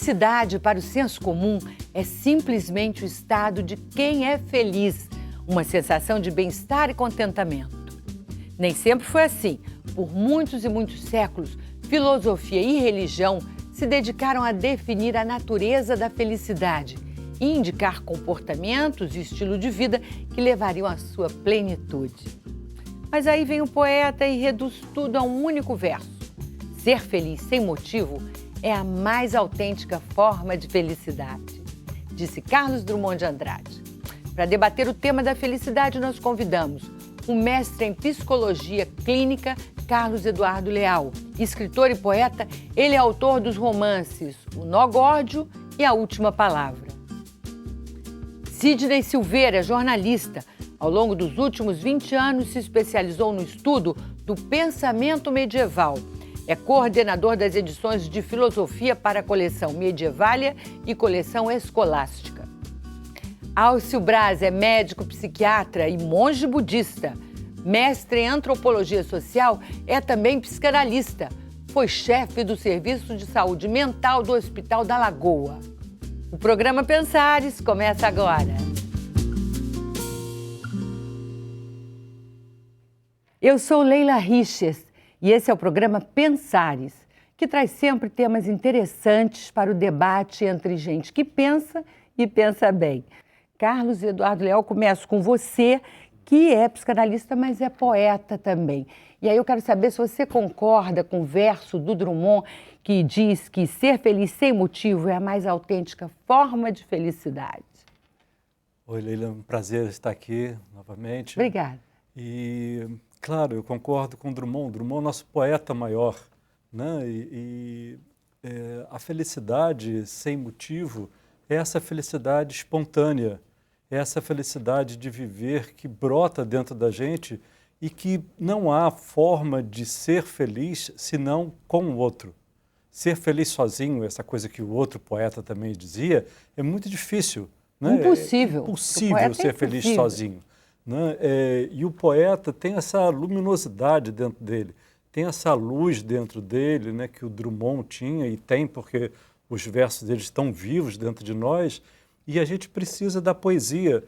Felicidade, para o senso comum, é simplesmente o estado de quem é feliz, uma sensação de bem-estar e contentamento. Nem sempre foi assim. Por muitos e muitos séculos, filosofia e religião se dedicaram a definir a natureza da felicidade e indicar comportamentos e estilo de vida que levariam à sua plenitude. Mas aí vem o poeta e reduz tudo a um único verso. Ser feliz sem motivo é a mais autêntica forma de felicidade, disse Carlos Drummond de Andrade. Para debater o tema da felicidade, nós convidamos o mestre em psicologia clínica, Carlos Eduardo Leal. Escritor e poeta, ele é autor dos romances O Nó Górdio e A Última Palavra. Sidney Silveira é jornalista. Ao longo dos últimos 20 anos, se especializou no estudo do pensamento medieval. É coordenador das edições de filosofia para a coleção Medievalia e coleção Escolástica. Alcio Braz é médico, psiquiatra e monge budista. Mestre em antropologia social, é também psicanalista. Foi chefe do Serviço de Saúde Mental do Hospital da Lagoa. O programa Pensares começa agora. Eu sou Leila Riches e esse é o programa Pensares, que traz sempre temas interessantes para o debate entre gente que pensa e pensa bem. Carlos Eduardo Leal, começo com você, que é psicanalista, mas é poeta também. E aí eu quero saber se você concorda com o verso do Drummond que diz que ser feliz sem motivo é a mais autêntica forma de felicidade. Oi, Leila, um prazer estar aqui novamente. Obrigada. E, claro, eu concordo com o Drummond. Drummond é nosso poeta maior, né? A felicidade sem motivo é essa felicidade espontânea, é essa felicidade de viver que brota dentro da gente e que não há forma de ser feliz senão com o outro. Ser feliz sozinho, essa coisa que o outro poeta também dizia, é muito difícil. Né? Impossível. É impossível ser feliz sozinho. Né? E o poeta tem essa luminosidade dentro dele, tem essa luz dentro dele, né, que o Drummond tinha e tem, porque os versos dele estão vivos dentro de nós, e a gente precisa da poesia.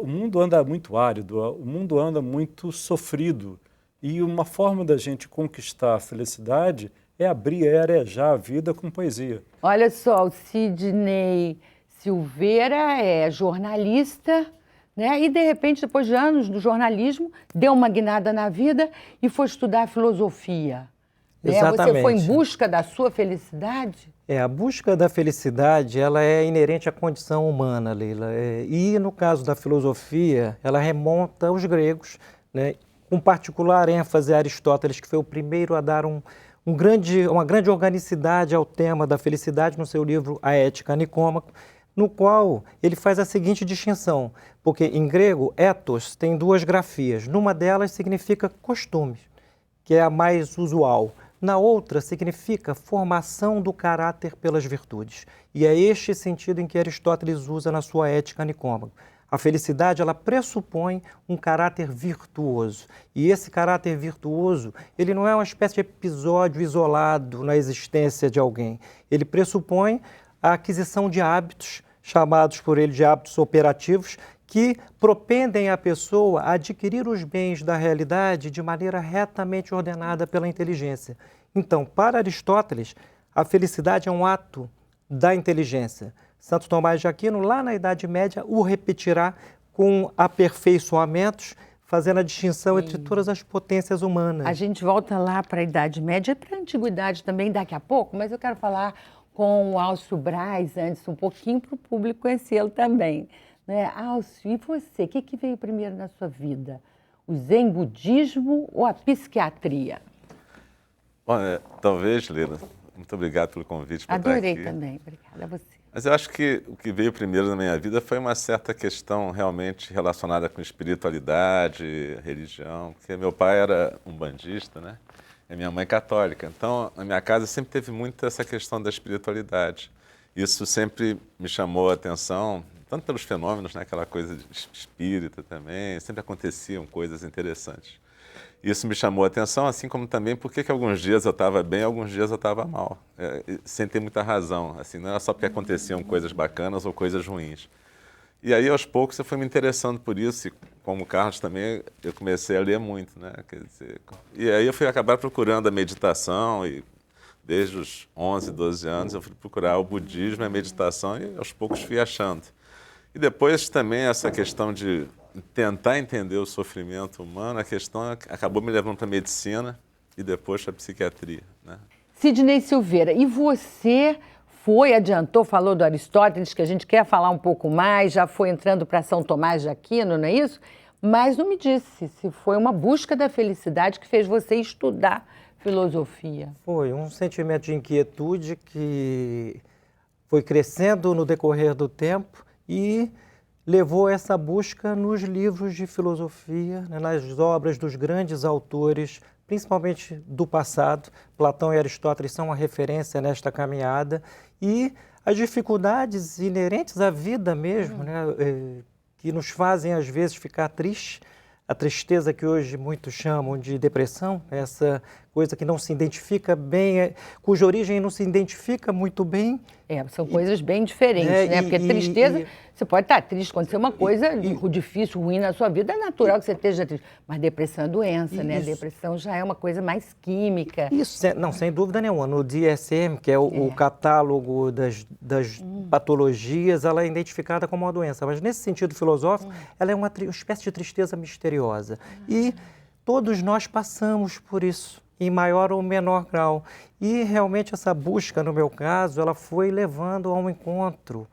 O mundo anda muito árido, o mundo anda muito sofrido, e uma forma da gente conquistar a felicidade é abrir, é arejar a vida com poesia. Olha só, o Sidney Silveira é jornalista, né? E de repente, depois de anos do jornalismo, deu uma guinada na vida e foi estudar filosofia. Exatamente. Você foi em busca da sua felicidade? A busca da felicidade, ela é inerente à condição humana, Leila. E no caso da filosofia, ela remonta aos gregos, né? Com particular ênfase a Aristóteles, que foi o primeiro a dar uma grande organicidade ao tema da felicidade no seu livro A Ética Nicômaco, no qual ele faz a seguinte distinção, porque em grego, ethos tem duas grafias. Numa delas significa costumes, que é a mais usual. Na outra, significa formação do caráter pelas virtudes. E é este sentido em que Aristóteles usa na sua Ética Nicômaco. A felicidade, ela pressupõe um caráter virtuoso. E esse caráter virtuoso, ele não é uma espécie de episódio isolado na existência de alguém. Ele pressupõe a aquisição de hábitos, chamados por ele de hábitos operativos, que propendem a pessoa a adquirir os bens da realidade de maneira retamente ordenada pela inteligência. Então, para Aristóteles, a felicidade é um ato da inteligência. Santo Tomás de Aquino, lá na Idade Média, o repetirá com aperfeiçoamentos, fazendo a distinção entre todas as potências humanas. A gente volta lá para a Idade Média e para a Antiguidade também daqui a pouco, mas eu quero falar com o Alcio Braz antes, um pouquinho para o público conhecê-lo também. Né? Alcio, e você? O que veio primeiro na sua vida? O Zen budismo ou a psiquiatria? Bom, talvez, Leila, muito obrigado pelo convite para estar aqui. Adorei também, obrigada a você. Mas eu acho que o que veio primeiro na minha vida foi uma certa questão realmente relacionada com espiritualidade, religião, porque meu pai era umbandista, né? E minha mãe católica. Então, na minha casa sempre teve muito essa questão da espiritualidade. Isso sempre me chamou a atenção, tanto pelos fenômenos, né? Aquela coisa espírita também, sempre aconteciam coisas interessantes. Isso me chamou a atenção, assim como também por que alguns dias eu estava bem, alguns dias eu estava mal, sem ter muita razão. Assim, não era só porque aconteciam coisas bacanas ou coisas ruins. E aí, aos poucos, eu fui me interessando por isso, e como o Carlos também, eu comecei a ler muito, né? Quer dizer, e aí eu fui acabar procurando a meditação, e desde os 11, 12 anos eu fui procurar o budismo e a meditação, e aos poucos fui achando. E depois também essa questão de tentar entender o sofrimento humano, a questão acabou me levando para a medicina e depois para a psiquiatria, né? Sidney Silveira, e você adiantou, falou do Aristóteles, que a gente quer falar um pouco mais, já foi entrando para São Tomás de Aquino, não é isso? Mas não me disse se foi uma busca da felicidade que fez você estudar filosofia. Foi um sentimento de inquietude que foi crescendo no decorrer do tempo e levou essa busca nos livros de filosofia, né, nas obras dos grandes autores, principalmente do passado. Platão e Aristóteles são uma referência nesta caminhada, e as dificuldades inerentes à vida mesmo, né, que nos fazem às vezes ficar tristes, a tristeza que hoje muitos chamam de depressão, essa coisa que não se identifica bem, cuja origem não se identifica muito bem. São coisas bem diferentes, né? Porque tristeza, você pode estar triste, acontecer uma coisa difícil, ruim na sua vida, é natural que você esteja triste. Mas depressão é doença, né? Depressão já é uma coisa mais química. Isso, não, sem dúvida nenhuma. No DSM, que é o catálogo das patologias, ela é identificada como uma doença. Mas nesse sentido filosófico, ela é uma espécie de tristeza misteriosa. E todos nós passamos por isso, em maior ou menor grau. E realmente essa busca, no meu caso, ela foi levando a um encontro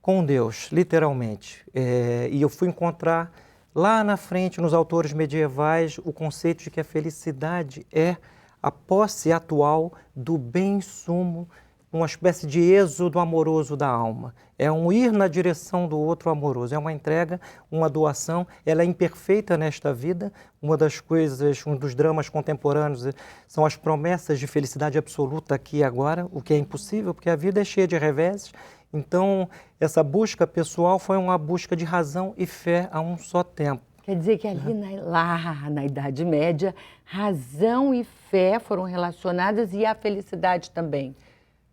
com Deus, literalmente. E eu fui encontrar lá na frente, nos autores medievais, o conceito de que a felicidade é a posse atual do bem sumo, uma espécie de êxodo amoroso da alma. É um ir na direção do outro amoroso, é uma entrega, uma doação. Ela é imperfeita nesta vida. Uma das coisas, um dos dramas contemporâneos são as promessas de felicidade absoluta aqui e agora, o que é impossível, porque a vida é cheia de reveses. Então, essa busca pessoal foi uma busca de razão e fé a um só tempo. Quer dizer que ali lá na Idade Média, razão e fé foram relacionadas, e a felicidade também.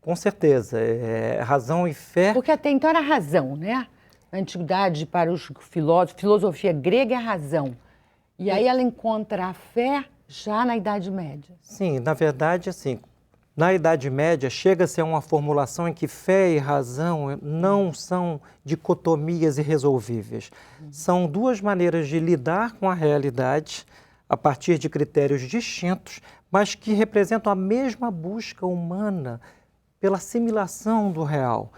Com certeza, razão e fé. Porque até então era razão, né? Na antiguidade, para os filósofos, filosofia grega é razão. E aí ela encontra a fé já na Idade Média. Sim, na verdade, assim, na Idade Média chega-se a uma formulação em que fé e razão não são dicotomias irresolvíveis. São duas maneiras de lidar com a realidade a partir de critérios distintos, mas que representam a mesma busca humana pela assimilação do real.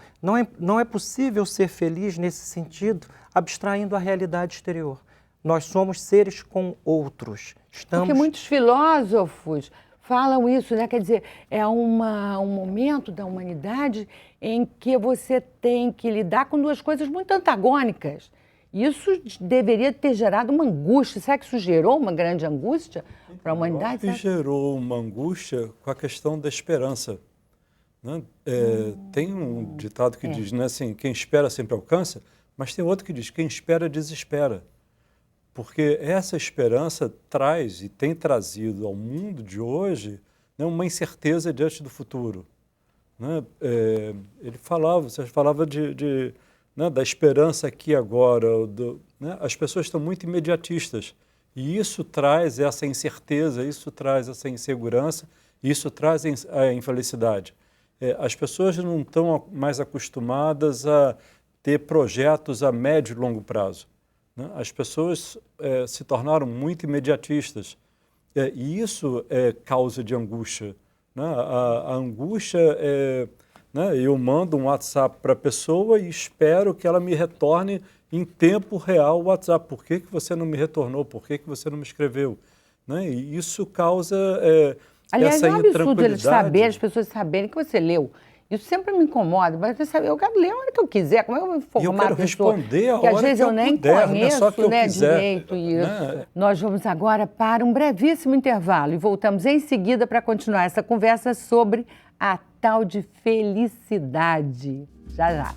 Não é possível ser feliz nesse sentido, abstraindo a realidade exterior. Nós somos seres com outros. Porque muitos filósofos falam isso, né? Quer dizer, é um momento da humanidade em que você tem que lidar com duas coisas muito antagônicas. Isso deveria ter gerado uma angústia. Será que isso gerou uma grande angústia para a humanidade? E gerou uma angústia com a questão da esperança. Né? Tem um ditado que diz, né, assim, quem espera sempre alcança, mas tem outro que diz, quem espera desespera. Porque essa esperança traz e tem trazido ao mundo de hoje, né, uma incerteza diante do futuro. Né? Você falava né, da esperança aqui e agora. Né? As pessoas estão muito imediatistas e isso traz essa incerteza, isso traz essa insegurança, isso traz a infelicidade. As pessoas não estão mais acostumadas a ter projetos a médio e longo prazo. Né? As pessoas se tornaram muito imediatistas e isso é causa de angústia. Né? A angústia é... Né? Eu mando um WhatsApp para a pessoa e espero que ela me retorne em tempo real o WhatsApp. Por que você não me retornou? Por que você não me escreveu? Né? E isso causa... Aliás, essa é um absurdo intranquilidade. as pessoas saberem que você leu. Isso sempre me incomoda, mas eu quero ler a hora que eu quiser. Como é que eu vou informar a pessoa? Responder a que hora às vezes que eu eu nem puder, conheço, não é só que eu né, quiser, direito isso. né? Nós vamos agora para um brevíssimo intervalo e voltamos em seguida para continuar essa conversa sobre a tal de felicidade. Já, já.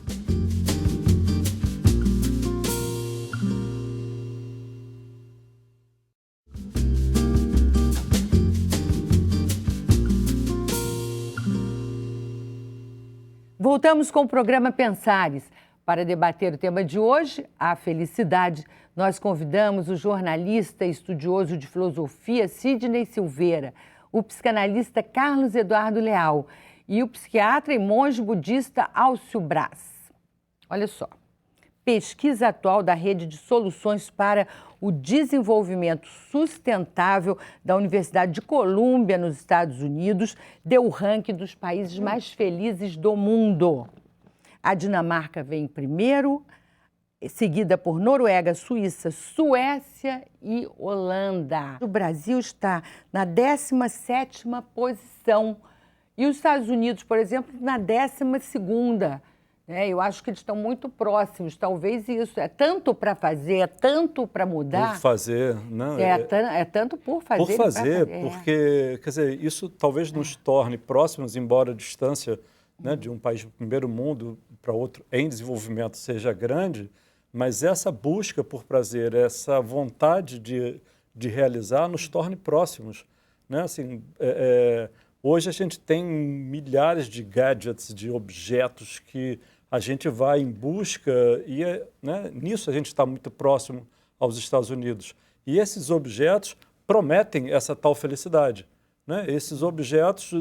Voltamos com o programa Pensares. Para debater o tema de hoje, a felicidade, nós convidamos o jornalista e estudioso de filosofia Sidney Silveira, o psicanalista Carlos Eduardo Leal e o psiquiatra e monge budista Alcio Braz. Olha só, pesquisa atual da Rede de Soluções para o Desenvolvimento Sustentável da Universidade de Colômbia, nos Estados Unidos, deu o ranking dos países mais felizes do mundo. A Dinamarca vem em primeiro, seguida por Noruega, Suíça, Suécia e Holanda. O Brasil está na 17ª posição e os Estados Unidos, por exemplo, na 12ª. Eu acho que eles estão muito próximos, talvez isso. É tanto para fazer, é tanto para mudar. Por fazer, não. É tanto por fazer. Por fazer, porque, quer dizer, isso talvez nos torne próximos, embora a distância, né, de um país do primeiro mundo para outro em desenvolvimento seja grande, mas essa busca por prazer, essa vontade de realizar nos torne próximos, né? Assim, hoje a gente tem milhares de gadgets, de objetos que a gente vai em busca e, né, nisso a gente está muito próximo aos Estados Unidos. E esses objetos prometem essa tal felicidade, né? Esses objetos,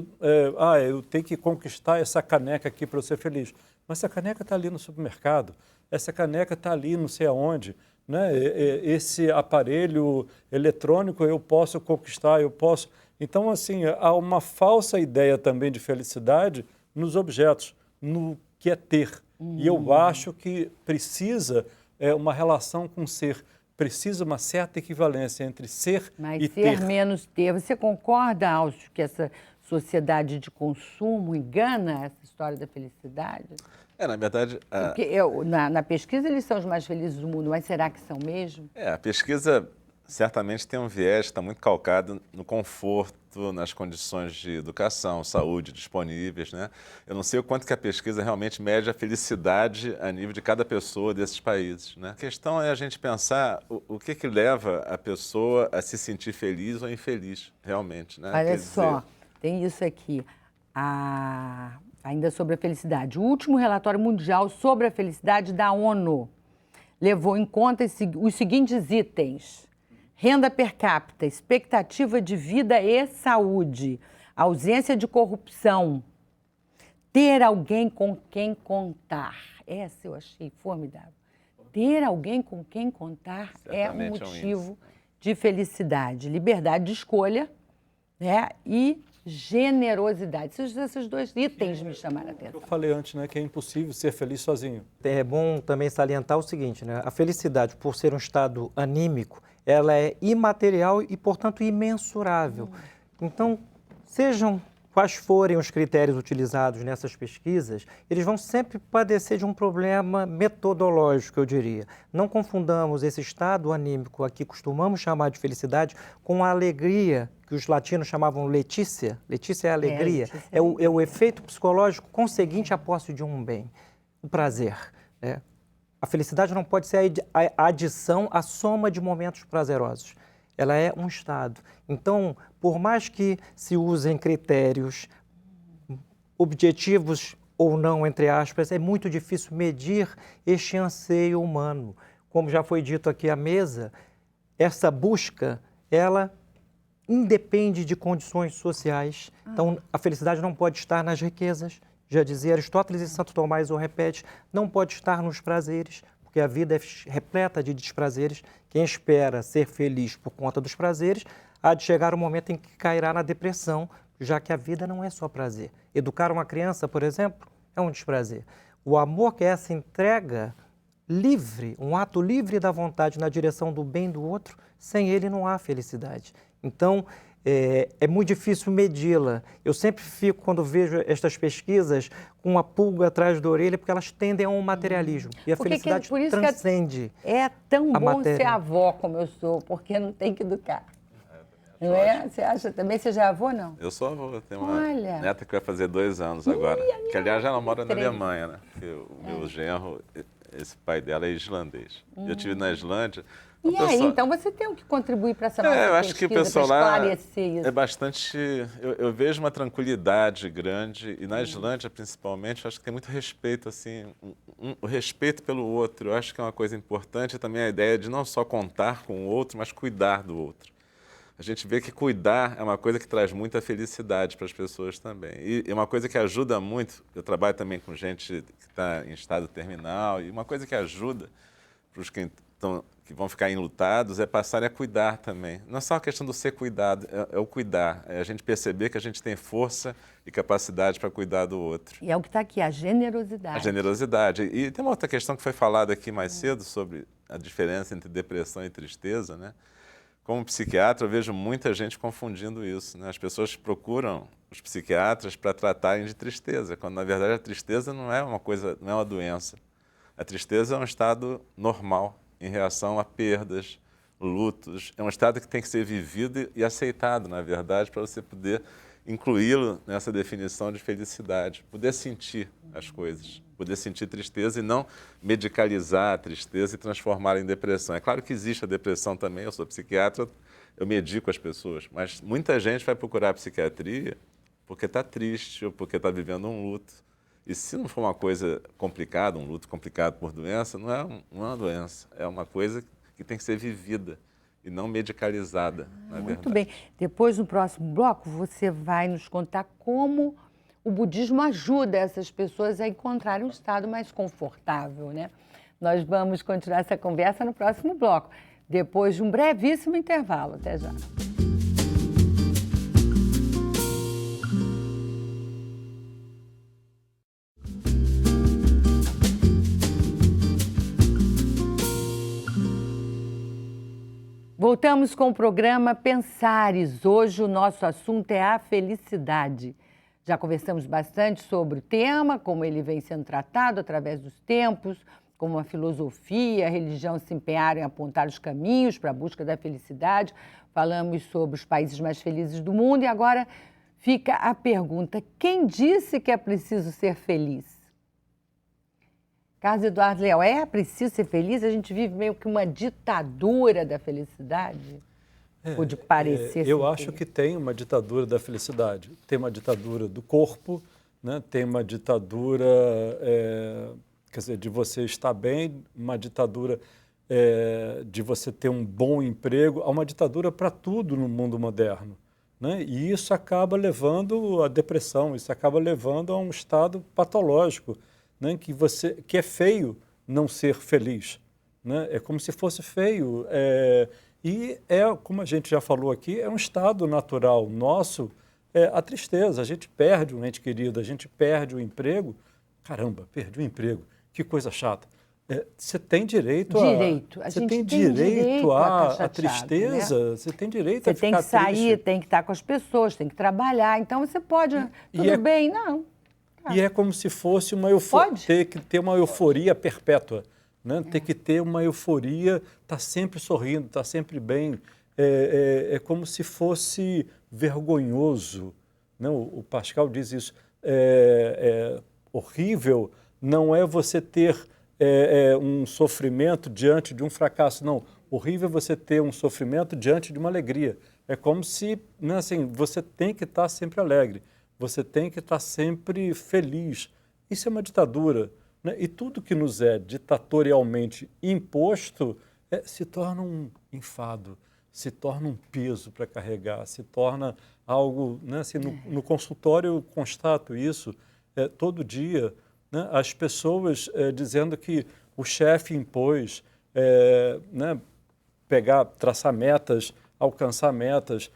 eu tenho que conquistar essa caneca aqui para eu ser feliz. Mas essa caneca está ali no supermercado, essa caneca está ali não sei aonde, né? Esse aparelho eletrônico eu posso conquistar, eu posso... Então, assim, há uma falsa ideia também de felicidade nos objetos, no que é ter. E eu acho que precisa uma relação com ser. Precisa uma certa equivalência entre ser e ter. Mas ser menos ter. Você concorda, Alcio, que essa sociedade de consumo engana essa história da felicidade? Na verdade... Porque na pesquisa eles são os mais felizes do mundo, mas será que são mesmo? A pesquisa certamente tem um viés que está muito calcado no conforto, nas condições de educação, saúde disponíveis, né? Eu não sei o quanto que a pesquisa realmente mede a felicidade a nível de cada pessoa desses países, né? A questão é a gente pensar o que leva a pessoa a se sentir feliz ou infeliz, realmente, né? Olha só, tem isso aqui, ainda sobre a felicidade. O último relatório mundial sobre a felicidade da ONU levou em conta os seguintes itens: renda per capita, expectativa de vida e saúde, ausência de corrupção, ter alguém com quem contar. Essa eu achei formidável. Ter alguém com quem contar certamente é um motivo de felicidade. Liberdade de escolha, né? E generosidade. Esses dois itens me chamaram a atenção. Eu falei antes, né, que é impossível ser feliz sozinho. É bom também salientar o seguinte, né? A felicidade, por ser um estado anímico, ela é imaterial e, portanto, imensurável. Então, sejam quais forem os critérios utilizados nessas pesquisas, eles vão sempre padecer de um problema metodológico, eu diria. Não confundamos esse estado anímico, a que costumamos chamar de felicidade, com a alegria, que os latinos chamavam letícia. Letícia é a alegria. É o efeito psicológico conseguinte à posse de um bem, o prazer, né? A felicidade não pode ser a adição, a soma de momentos prazerosos. Ela é um estado. Então, por mais que se usem critérios objetivos ou não, entre aspas, é muito difícil medir este anseio humano. Como já foi dito aqui à mesa, essa busca, ela independe de condições sociais. Então, a felicidade não pode estar nas riquezas. Já dizia Aristóteles e Santo Tomás o repete, não pode estar nos prazeres, porque a vida é repleta de desprazeres. Quem espera ser feliz por conta dos prazeres, há de chegar um momento em que cairá na depressão, já que a vida não é só prazer. Educar uma criança, por exemplo, é um desprazer. O amor, que é essa entrega livre, um ato livre da vontade na direção do bem do outro, sem ele não há felicidade. Então, é muito difícil medi-la. Eu sempre fico, quando vejo estas pesquisas, com uma pulga atrás da orelha, porque elas tendem a um materialismo. E a felicidade transcende. É tão bom ser avó como eu sou, porque não tem que educar. Não é? Você acha também? Você já é avô, não? Eu sou avô. Tenho uma neta que vai fazer 2 anos agora. Que, aliás, já ela mora na Alemanha, né? Porque o meu genro esse pai dela é islandês. Eu estive na Islândia. E aí, então você tem o que contribuir para essa nossa eu acho que o pessoal lá isso. é bastante... Eu vejo uma tranquilidade grande, e na Islândia, principalmente, eu acho que tem muito respeito, assim, o respeito pelo outro. Eu acho que é uma coisa importante também a ideia de não só contar com o outro, mas cuidar do outro. A gente vê que cuidar é uma coisa que traz muita felicidade para as pessoas também. E é uma coisa que ajuda muito, eu trabalho também com gente que está em estado terminal, e uma coisa que ajuda para os que vão ficar enlutados é passarem a cuidar também. Não é só a questão do ser cuidado, é o cuidar. É a gente perceber que a gente tem força e capacidade para cuidar do outro. E é o que está aqui, a generosidade. A generosidade. E tem uma outra questão que foi falada aqui mais cedo sobre a diferença entre depressão e tristeza, né? Como psiquiatra, eu vejo muita gente confundindo isso, né? As pessoas procuram os psiquiatras para tratarem de tristeza, quando na verdade a tristeza não é uma coisa, não é uma doença. A tristeza é um estado normal em reação a perdas, lutos. É um estado que tem que ser vivido e aceitado, na verdade, para você poder incluí-lo nessa definição de felicidade, poder sentir as coisas, poder sentir tristeza e não medicalizar a tristeza e transformá-la em depressão. É claro que existe a depressão também, eu sou psiquiatra, eu medico as pessoas, mas muita gente vai procurar a psiquiatria porque está triste ou porque está vivendo um luto. E se não for uma coisa complicada, um luto complicado por doença, não é uma doença, é uma coisa que tem que ser vivida e não medicalizada, na verdade. Muito bem. Depois, no próximo bloco, você vai nos contar como o budismo ajuda essas pessoas a encontrarem um estado mais confortável, né? Nós vamos continuar essa conversa no próximo bloco, depois de um brevíssimo intervalo. Até já. Voltamos com o programa Pensares. Hoje o nosso assunto é a felicidade. Já conversamos bastante sobre o tema, como ele vem sendo tratado através dos tempos, como a filosofia, a religião se empenharam em apontar os caminhos para a busca da felicidade. Falamos sobre os países mais felizes do mundo e agora fica a pergunta: quem disse que é preciso ser feliz? Carlos Eduardo Leal, é preciso ser feliz? A gente vive meio que uma ditadura da felicidade? Pode parecer. Eu acho que tem uma ditadura da felicidade. Tem uma ditadura do corpo, né? Tem uma ditadura, quer dizer, de você estar bem, uma ditadura de você ter um bom emprego. Há uma ditadura para tudo no mundo moderno, né? E isso acaba levando à depressão, isso acaba levando a um estado patológico, né, que é feio não ser feliz, né? É como se fosse feio. E como a gente já falou aqui, é um estado natural nosso, a tristeza. A gente perde um ente querido, a gente perde o emprego. Caramba, perdi o emprego, que coisa chata. Você tem direito a... Você tem direito à tristeza, né? Você tem direito a ficar triste. Você tem que sair, tem que estar com as pessoas, tem que trabalhar. Então você pode... Tudo bem? Não. E é como se fosse uma euforia, ter que ter uma euforia perpétua, né? Ter que ter uma euforia, estar sempre sorrindo, estar sempre bem. É como se fosse vergonhoso, né? O Pascal diz isso. Horrível não é você ter um sofrimento diante de um fracasso, não. Horrível é você ter um sofrimento diante de uma alegria. É como se, né, assim, você tem que estar sempre alegre. Você tem que estar sempre feliz. Isso é uma ditadura, né? E tudo que nos é ditatorialmente imposto se torna um enfado, se torna um peso para carregar, se torna algo... Né? Assim, no consultório eu constato isso todo dia, né? As pessoas dizendo que o chefe impôs, né? Traçar metas, alcançar metas,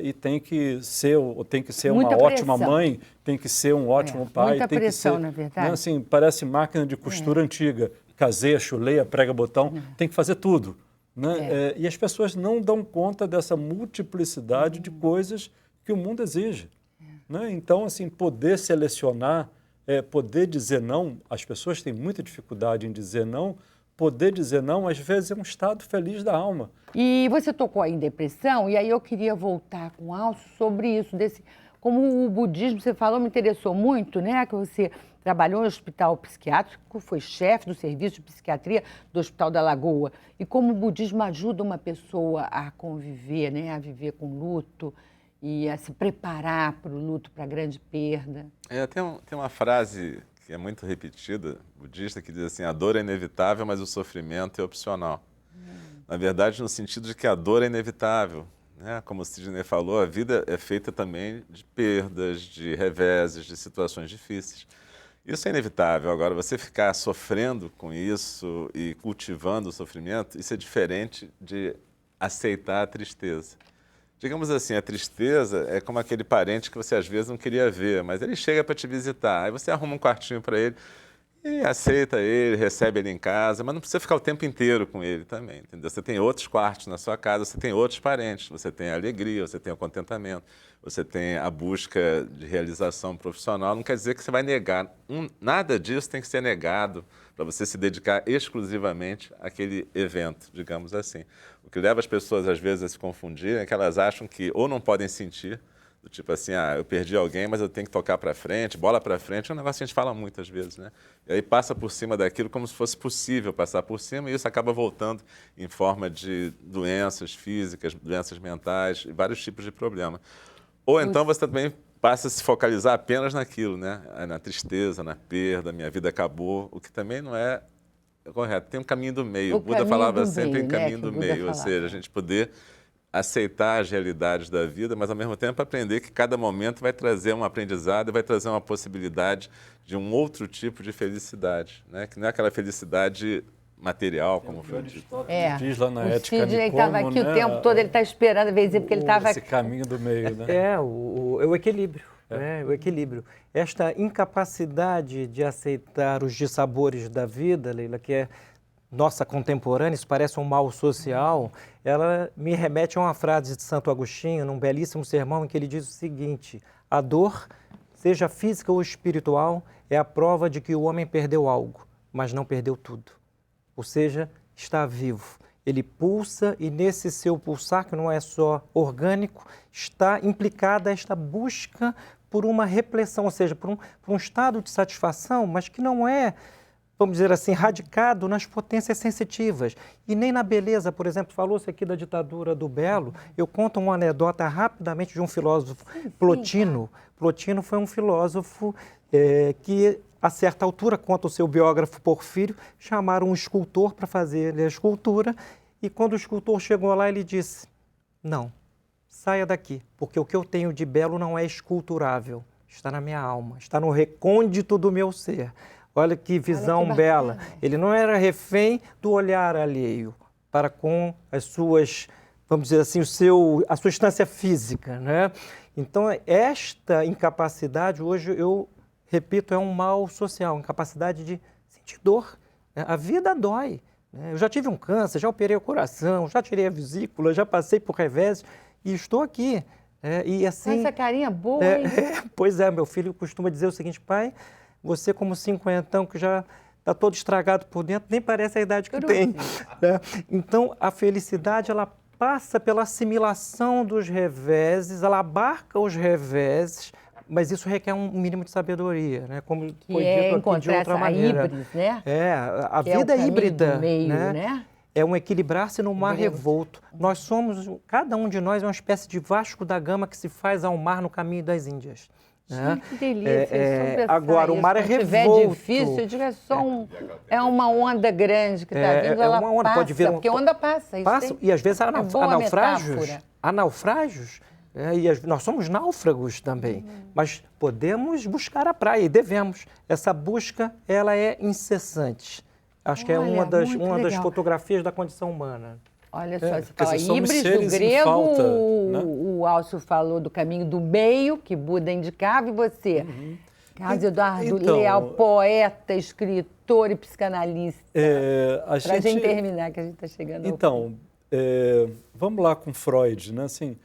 e tem que ser uma ótima mãe, tem que ser um ótimo pai. Muita tem pressão, que ser, na verdade. Né, assim, parece máquina de costura antiga. Caseia, chuleia, prega botão, tem que fazer tudo. Né? E as pessoas não dão conta dessa multiplicidade de coisas que o mundo exige. Né? Então, assim, poder selecionar, poder dizer não, as pessoas têm muita dificuldade em dizer não. Poder dizer não, às vezes, é um estado feliz da alma. E você tocou aí em depressão, e aí eu queria voltar com o Alcio sobre isso, como o budismo, você falou, me interessou muito, né? Que você trabalhou em hospital psiquiátrico, foi chefe do serviço de psiquiatria do Hospital da Lagoa. E como o budismo ajuda uma pessoa a conviver, né, a viver com luto e a se preparar para o luto, para a grande perda. Tem uma frase que é muito repetida, budista, que diz assim: a dor é inevitável, mas o sofrimento é opcional. Na verdade, no sentido de que a dor é inevitável, né? Como o Sidney falou, a vida é feita também de perdas, de reveses, de situações difíceis. Isso é inevitável. Agora, você ficar sofrendo com isso e cultivando o sofrimento, isso é diferente de aceitar a tristeza. Digamos assim, a tristeza é como aquele parente que você às vezes não queria ver, mas ele chega para te visitar, aí você arruma um quartinho para ele e aceita ele, recebe ele em casa, mas não precisa ficar o tempo inteiro com ele também, entendeu? Você tem outros quartos na sua casa, você tem outros parentes, você tem a alegria, você tem o contentamento, você tem a busca de realização profissional. Não quer dizer que você vai negar, nada disso tem que ser negado para você se dedicar exclusivamente àquele evento, digamos assim. O que leva as pessoas às vezes a se confundir é que elas acham que ou não podem sentir, do tipo assim, eu perdi alguém, mas eu tenho que tocar para frente, bola para frente, é um negócio que a gente fala muitas vezes, né? E aí passa por cima daquilo como se fosse possível passar por cima, e isso acaba voltando em forma de doenças físicas, doenças mentais e vários tipos de problemas. Ou então você também passa a se focalizar apenas naquilo, né? Na tristeza, na perda, minha vida acabou, o que também não é correto. Tem um caminho do meio. O Buda falava sempre em caminho do meio, ou seja, a gente poder aceitar as realidades da vida, mas ao mesmo tempo aprender que cada momento vai trazer um aprendizado e vai trazer uma possibilidade de um outro tipo de felicidade, né? Que não é aquela felicidade material, como foi dito. Diz lá na O Ética Sidney estava aqui, né? o tempo todo, ele está esperando, a vez porque ele estava Esse caminho do meio, né? É o equilíbrio. O equilíbrio. Esta incapacidade de aceitar os dissabores da vida, Leila, que é nossa contemporânea, isso parece um mal social, ela me remete a uma frase de Santo Agostinho, num belíssimo sermão, em que ele diz o seguinte: a dor, seja física ou espiritual, é a prova de que o homem perdeu algo, mas não perdeu tudo. Ou seja, está vivo. Ele pulsa e nesse seu pulsar, que não é só orgânico, está implicada esta busca por uma repressão, ou seja, por um estado de satisfação, mas que não é, vamos dizer assim, radicado nas potências sensitivas. E nem na beleza, por exemplo, falou-se aqui da ditadura do belo, eu conto uma anedota rapidamente de um filósofo, Plotino. Plotino foi um filósofo que, a certa altura, conta o seu biógrafo Porfírio, chamaram um escultor para fazer a escultura, e quando o escultor chegou lá, ele disse: não, saia daqui, porque o que eu tenho de belo não é esculturável, está na minha alma, está no recôndito do meu ser. Olha que visão bela. Ele não era refém do olhar alheio para com as suas, vamos dizer assim, a sua instância física, né? Então, esta incapacidade, hoje eu repito, é um mal social, incapacidade de sentir dor. A vida dói. Eu já tive um câncer, já operei o coração, já tirei a vesícula, já passei por revés e estou aqui. E assim, essa carinha boa, hein? Pois é, meu filho costuma dizer o seguinte: pai, você como cinquentão que já está todo estragado por dentro, nem parece a idade que tem. Né? Então, a felicidade, ela passa pela assimilação dos reveses, ela abarca os reveses, mas isso requer um mínimo de sabedoria, né? Como foi dito aqui de outra maneira. Híbris, né? A vida é híbrida, do meio, né? É um equilibrar-se no mar revolto. Nós somos, cada um de nós é uma espécie de Vasco da Gama que se faz ao mar no caminho das Índias. Né? Que delícia. Agora, o mar é revolto. Se tiver difícil, eu digo, é uma onda grande que está vindo, ela uma onda, passa, pode vir porque onda passa. E às vezes há naufrágios, nós somos náufragos também, mas podemos buscar a praia e devemos. Essa busca, ela é incessante. Acho que é uma das fotografias da condição humana. Olha só, você fala híbris do grego, falta, né? O Alcio falou do caminho do meio, que Buda indicava, e você? Carlos Eduardo Leal, poeta, escritor e psicanalista. Para a gente terminar, que a gente está chegando ao fim. Vamos lá com Freud, né? Assim,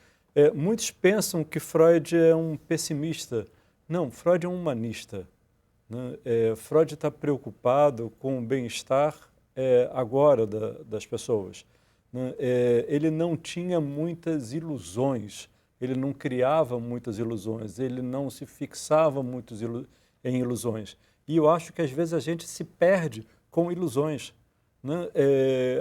muitos pensam que Freud é um pessimista. Não, Freud é um humanista. Né? Freud está preocupado com o bem-estar agora das pessoas. Né? Ele não tinha muitas ilusões, ele não criava muitas ilusões, ele não se fixava muito em ilusões. E eu acho que às vezes a gente se perde com ilusões, né?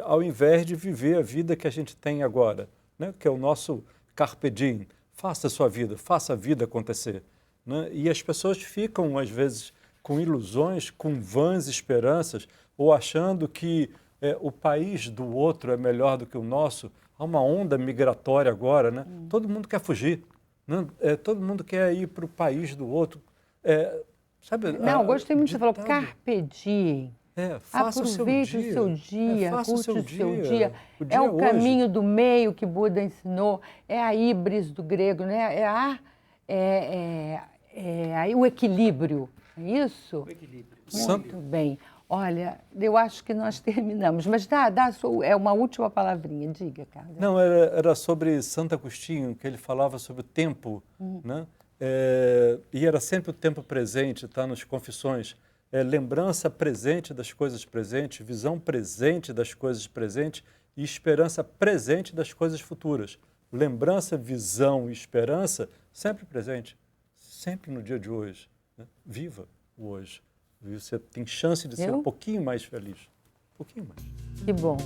Ao invés de viver a vida que a gente tem agora, né? Que é o nosso carpe diem. Faça a sua vida, faça a vida acontecer, né? E as pessoas ficam, às vezes, com ilusões, com vãs esperanças, ou achando que o país do outro é melhor do que o nosso. Há uma onda migratória agora, né? Todo mundo quer fugir, né? Todo mundo quer ir para o país do outro. Sabe, Não, gostei muito que você falou ditado. carpe diem. Faça Aproveite o seu dia, faça curte o seu dia. O É o hoje. caminho do meio que Buda ensinou, é a híbris do grego, né? O equilíbrio, é isso? O equilíbrio. Muito bem. Olha, eu acho que nós terminamos, mas é uma última palavrinha, diga, Carlos. Não, era sobre Santo Agostinho, que ele falava sobre o tempo, né? E era sempre o tempo presente, está nos Confissões. Lembrança presente das coisas presentes, visão presente das coisas presentes e esperança presente das coisas futuras. Lembrança, visão e esperança sempre presente, sempre no dia de hoje, né? Viva o hoje. Você tem chance de ser um pouquinho mais feliz. Um pouquinho mais. Que bom.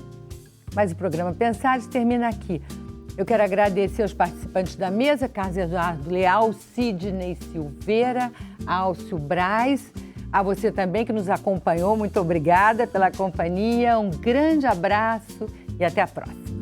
Mas o programa Pensares termina aqui. Eu quero agradecer aos participantes da mesa, Carlos Eduardo Leal, Sidney Silveira, Alcio Braz, a você também que nos acompanhou. Muito obrigada pela companhia. Um grande abraço e até a próxima.